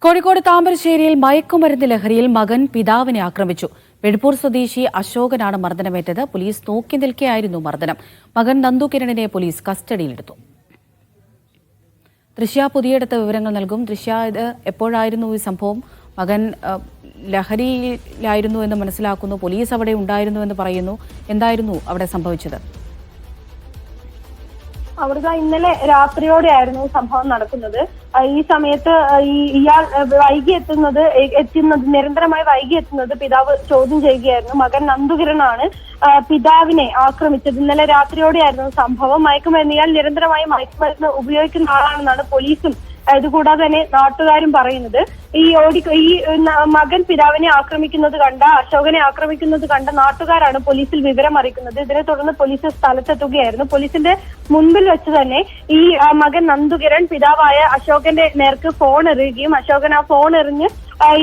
കോഴിക്കോട് താമരശ്ശേരിയിൽ മയക്കുമരുന്ന് ലഹരിയിൽ മകൻ പിതാവിനെ ആക്രമിച്ചു. വെടുപ്പൂർ സ്വദേശി അശോകനാണ് മർദ്ദനമേറ്റത്. പോലീസ് നോക്കി നിൽക്കെയായിരുന്നു മർദ്ദനം. മകൻ നന്ദുകിരണിനെ പോലീസ് കസ്റ്റഡിയിലെടുത്തു. ദൃശ്യ പുതിയടത്ത് വിവരങ്ങൾ നൽകും. ദൃശ്യ, ഇത് എപ്പോഴായിരുന്നു ഈ സംഭവം? മകൻ ലഹരിയിലായിരുന്നു എന്ന് മനസ്സിലാക്കുന്നു. പോലീസ് അവിടെ ഉണ്ടായിരുന്നു എന്ന് പറയുന്നു. എന്തായിരുന്നു അവിടെ സംഭവിച്ചത്? അവിടെ ഇന്നലെ രാത്രിയോടെയായിരുന്നു സംഭവം നടക്കുന്നത്. ഈ സമയത്ത് ഇയാൾ നിരന്തരമായി വൈകി എത്തുന്നത് പിതാവ് ചോദ്യം ചെയ്യുകയായിരുന്നു. മകൻ നന്ദുകിരണാണ് പിതാവിനെ ആക്രമിച്ചത്. ഇന്നലെ രാത്രിയോടെയായിരുന്നു സംഭവം. ഇയാൾ നിരന്തരമായി മയക്കുമരുന്ന് ഉപയോഗിക്കുന്ന ആളാണെന്നാണ് പോലീസും ഇതുകൂടാതെ തന്നെ നാട്ടുകാരും പറയുന്നത്. ഈ മകൻ പിതാവിനെ ആക്രമിക്കുന്നത് കണ്ട, അശോകനെ ആക്രമിക്കുന്നത് കണ്ട നാട്ടുകാരാണ് പോലീസിൽ വിവരം അറിയിക്കുന്നത്. ഇതിനെ തുടർന്ന് പോലീസ് സ്ഥലത്തെത്തുകയായിരുന്നു. പോലീസിന്റെ മുൻപിൽ വെച്ച് തന്നെ ഈ മകൻ നന്ദുകിരൺ പിതാവായ അശോകന്റെ നേർക്ക് ഫോൺ എറിയുകയും അശോകൻ ആ ഫോൺ എറിഞ്ഞ്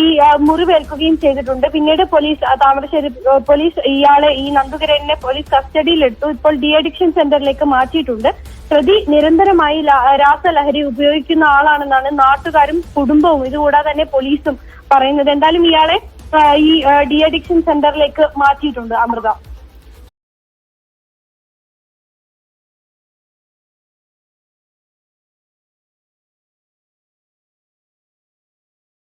ഈ മുറിവേൽക്കുകയും ചെയ്തിട്ടുണ്ട്. പിന്നീട് താമരശ്ശേരി പോലീസ് ഈ നന്ദുകിരണിനെ പോലീസ് കസ്റ്റഡിയിലെടുത്തു. ഇപ്പോൾ ഡി അഡിക്ഷൻ സെന്ററിലേക്ക് മാറ്റിയിട്ടുണ്ട്. പ്രതി നിരന്തരമായി രാസലഹരി ഉപയോഗിക്കുന്ന ആളാണെന്നാണ് നാട്ടുകാരും കുടുംബവും ഇതുകൂടാതെ തന്നെ പോലീസും പറയുന്നത്. എന്തായാലും ഇയാളെ ഈ ഡി അഡിക്ഷൻ സെന്ററിലേക്ക് മാറ്റിയിട്ടുണ്ട്. അമൃത.